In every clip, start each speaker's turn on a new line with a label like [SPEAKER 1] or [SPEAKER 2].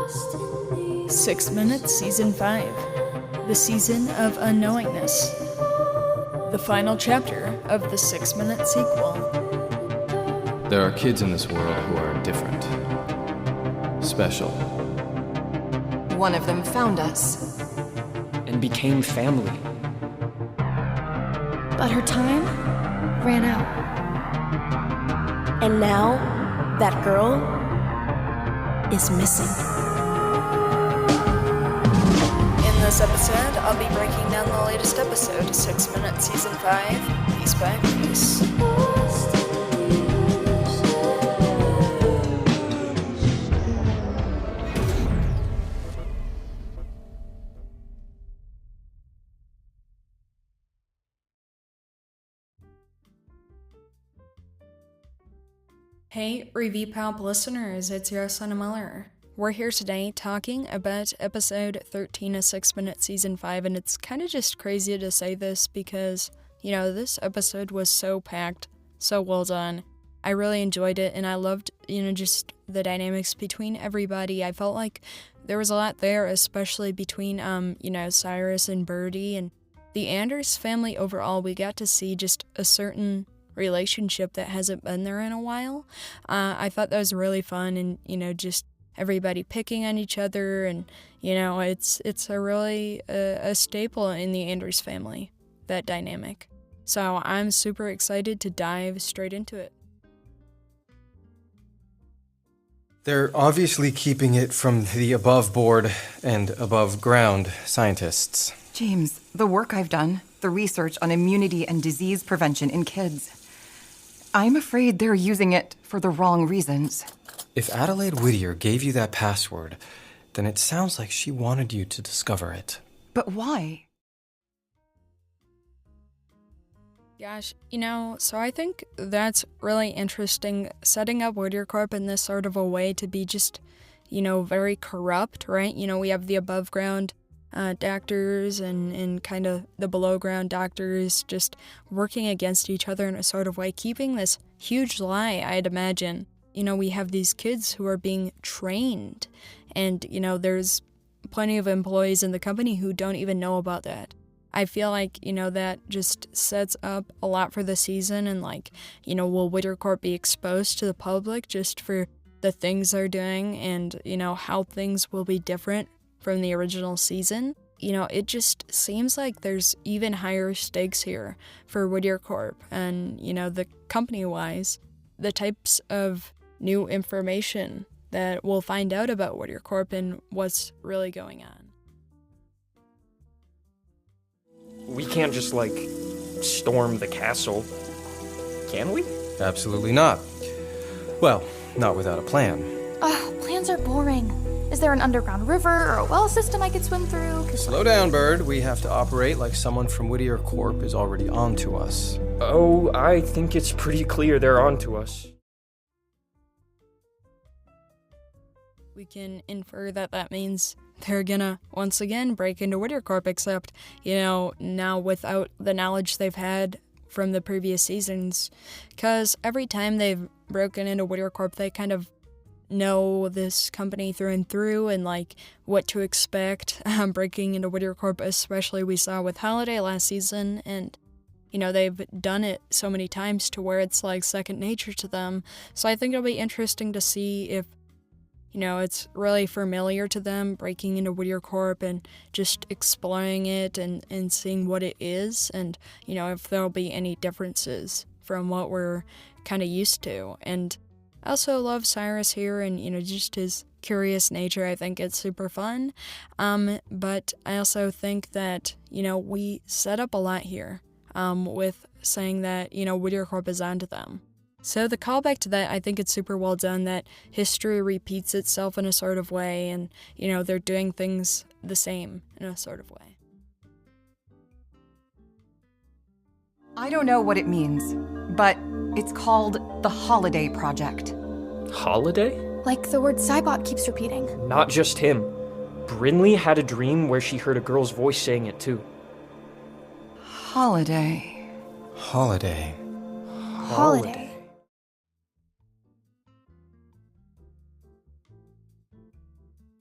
[SPEAKER 1] 6 Minutes Season 5. The Season of Unknowingness. The final chapter of the 6 Minute sequel.
[SPEAKER 2] There are kids in this world who are different. Special.
[SPEAKER 3] One of them found us.
[SPEAKER 4] And became family.
[SPEAKER 5] But her time ran out. And now, that girl is missing.
[SPEAKER 1] In this episode, I'll be breaking down the latest episode, 6 Minutes Season 5, piece by piece. Hey, Review Pop listeners, it's your Landon Mueller. We're here today talking about episode 13 of 6 Minutes Season 5, and it's kind of just crazy to say this because, this episode was so packed, so well done. I really enjoyed it, and I loved, just the dynamics between everybody. I felt like there was a lot there, especially between, Cyrus and Birdie, and the Anders family overall. We got to see just a certain relationship that hasn't been there in a while. I thought that was really fun, and just everybody picking on each other, and it's a really a staple in the Anders family, that dynamic. So I'm super excited to dive straight into it.
[SPEAKER 6] They're obviously keeping it from the above board and above ground scientists.
[SPEAKER 3] James, the work I've done, the research on immunity and disease prevention in kids, I'm afraid they're using it for the wrong reasons.
[SPEAKER 6] If Adelaide Whittier gave you that password, then it sounds like she wanted you to discover it.
[SPEAKER 3] But why?
[SPEAKER 1] Gosh, so I think that's really interesting, setting up Whittier Corp in this sort of a way to be just, very corrupt, right? We have the above ground doctors and kind of the below ground doctors just working against each other in a sort of way, keeping this huge lie, I'd imagine. We have these kids who are being trained, and, there's plenty of employees in the company who don't even know about that. I feel like, that just sets up a lot for the season, and will Whittier Corp be exposed to the public just for the things they're doing, and, how things will be different from the original season. It just seems like there's even higher stakes here for Whittier Corp, and, the company-wise, the types of new information that we'll find out about Whittier Corp and what's really going on.
[SPEAKER 4] We can't just, storm the castle. Can we?
[SPEAKER 6] Absolutely not. Well, not without a plan.
[SPEAKER 5] Ugh, plans are boring. Is there an underground river or a well system I could swim through?
[SPEAKER 6] Slow down, Bird. We have to operate like someone from Whittier Corp is already on to us.
[SPEAKER 4] Oh, I think it's pretty clear they're on to us.
[SPEAKER 1] We can infer that means they're gonna, once again, break into Whittier Corp, except, now without the knowledge they've had from the previous seasons. Because every time they've broken into Whittier Corp, they kind of know this company through and through, and what to expect breaking into Whittier Corp, especially we saw with Holiday last season, and they've done it so many times to where it's second nature to them. So I think it'll be interesting to see if it's really familiar to them breaking into Whittier Corp and just exploring it and seeing what it is, and if there'll be any differences from what we're kind of used to. And I also love Cyrus here, and, just his curious nature. I think it's super fun. But I also think that, we set up a lot here with saying that, Whittier Corp is onto them. So the callback to that, I think it's super well done, that history repeats itself in a sort of way, and, they're doing things the same in a sort of way.
[SPEAKER 3] I don't know what it means, but it's called the Holiday Project.
[SPEAKER 4] Holiday?
[SPEAKER 5] Like the word Cybot keeps repeating.
[SPEAKER 4] Not just him. Brinley had a dream where she heard a girl's voice saying it too.
[SPEAKER 3] Holiday.
[SPEAKER 6] Holiday.
[SPEAKER 5] Holiday.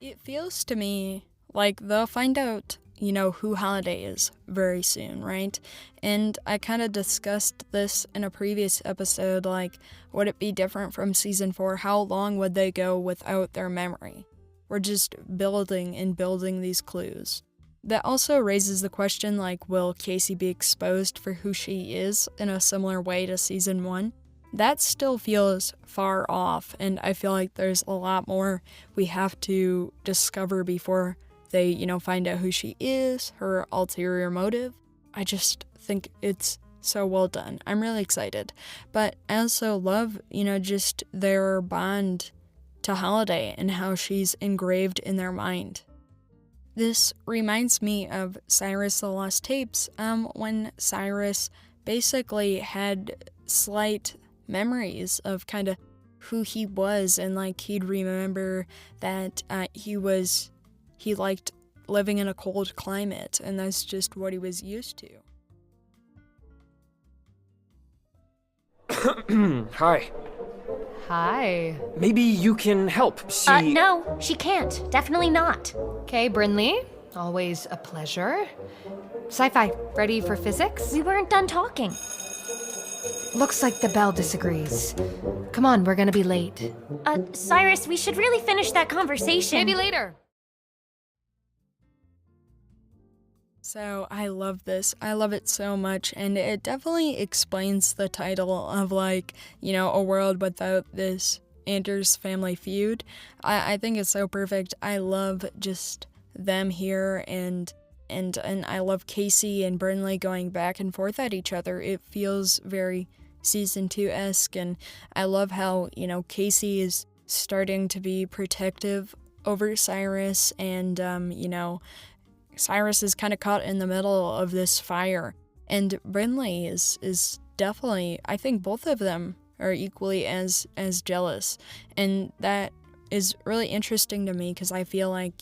[SPEAKER 1] It feels to me like they'll find out, who Holiday is very soon, right? And I kind of discussed this in a previous episode, like, would it be different from season 4? How long would they go without their memory? We're just building and building these clues. That also raises the question, like, will Casey be exposed for who she is in a similar way to season 1? That still feels far off, and I feel like there's a lot more we have to discover before they, find out who she is, her ulterior motive. I just think it's so well done. I'm really excited. But I also love, just their bond to Holiday and how she's engraved in their mind. This reminds me of Cyrus the Lost Tapes, when Cyrus basically had slight memories of kind of who he was, and like he'd remember that he liked living in a cold climate, and that's just what he was used to.
[SPEAKER 4] Hi.
[SPEAKER 7] Hi.
[SPEAKER 4] Maybe you can help. See.
[SPEAKER 8] No, she can't. Definitely not.
[SPEAKER 7] Okay, Brinley. Always a pleasure. Sci-fi, ready for physics?
[SPEAKER 8] We weren't done talking.
[SPEAKER 7] Looks like the bell disagrees. Come on, we're gonna be late.
[SPEAKER 8] Cyrus, we should really finish that conversation.
[SPEAKER 7] Maybe later.
[SPEAKER 1] So I love this. I love it so much, and it definitely explains the title of, like, a world without this Anders family feud. I think it's so perfect. I love just them here, and I love Casey and Brinley going back and forth at each other. It feels very season 2-esque, and I love how, Casey is starting to be protective over Cyrus, and, Cyrus is kind of caught in the middle of this fire, and Brinley is definitely, I think both of them are equally as jealous, and that is really interesting to me because I feel like,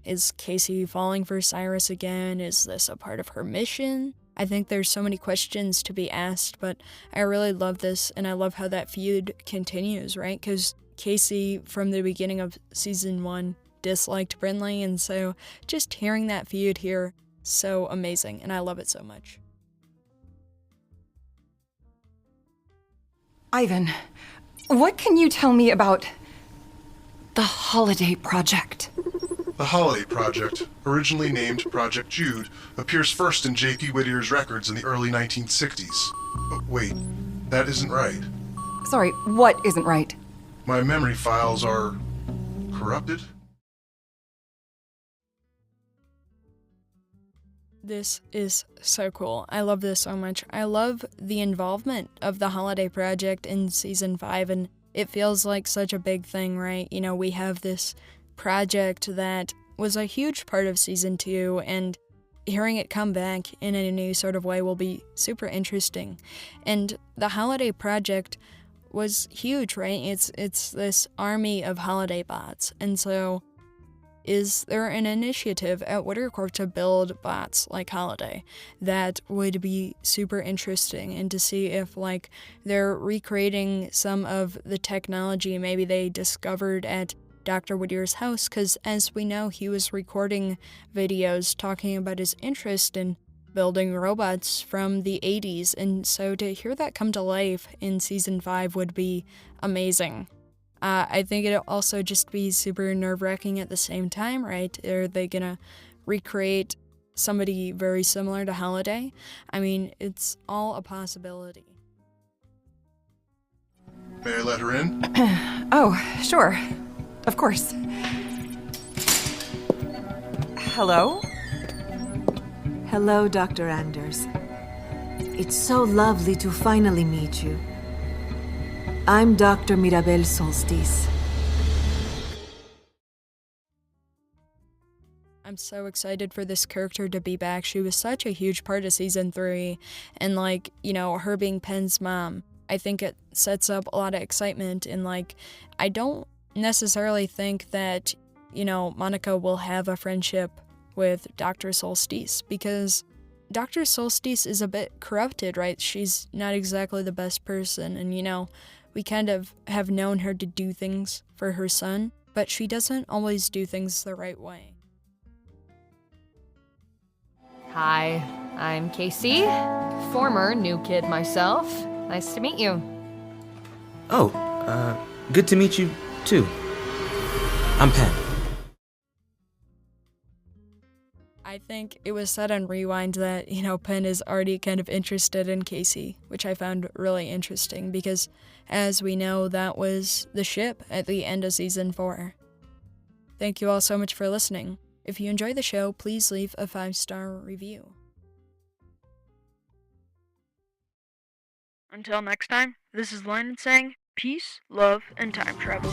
[SPEAKER 1] is Casey falling for Cyrus again? Is this a part of her mission? I think there's so many questions to be asked, but I really love this, and I love how that feud continues, right? Because Casey, from the beginning of season 1, disliked Brinley, and so just hearing that feud here, so amazing, and I love it so much.
[SPEAKER 3] Ivan, what can you tell me about the Holiday Project?
[SPEAKER 9] The Holiday Project, originally named Project Jude, appears first in J.P. Whittier's records in the early 1960s. But wait, that isn't right.
[SPEAKER 3] Sorry, what isn't right?
[SPEAKER 9] My memory files are corrupted?
[SPEAKER 1] This is so cool. I love this so much. I love the involvement of the Holiday Project in season 5, and it feels like such a big thing, right? We have this project that was a huge part of season 2, and hearing it come back in a new sort of way will be super interesting. And the Holiday Project was huge, right? It's this army of Holiday bots, and so is there an initiative at Whittier Corp to build bots like Holiday? That would be super interesting, and to see if, like, they're recreating some of the technology maybe they discovered at Dr. Whittier's house, because as we know, he was recording videos talking about his interest in building robots from the 80s, and so to hear that come to life in season 5 would be amazing. I think it'll also just be super nerve-wracking at the same time, right? Are they gonna recreate somebody very similar to Holiday? I mean, it's all a possibility.
[SPEAKER 9] May I let her in?
[SPEAKER 3] Oh, sure. Of course. Hello?
[SPEAKER 10] Hello, Dr. Anders. It's so lovely to finally meet you. I'm Dr. Mirabel Solstice.
[SPEAKER 1] I'm so excited for this character to be back. She was such a huge part of season 3, and, like, her being Penn's mom, I think it sets up a lot of excitement, and, like, I don't necessarily think that, Monica will have a friendship with Dr. Solstice, because Dr. Solstice is a bit corrupted, right? She's not exactly the best person, and, we kind of have known her to do things for her son, but she doesn't always do things the right way.
[SPEAKER 7] Hi, I'm Casey, former new kid myself. Nice to meet you.
[SPEAKER 11] Oh, good to meet you, too. I'm Penn.
[SPEAKER 1] I think it was said on Rewind that, Penn is already kind of interested in Casey, which I found really interesting because, as we know, that was the ship at the end of Season 4. Thank you all so much for listening. If you enjoy the show, please leave a 5-star review. Until next time, this is Landon saying peace, love, and time travel.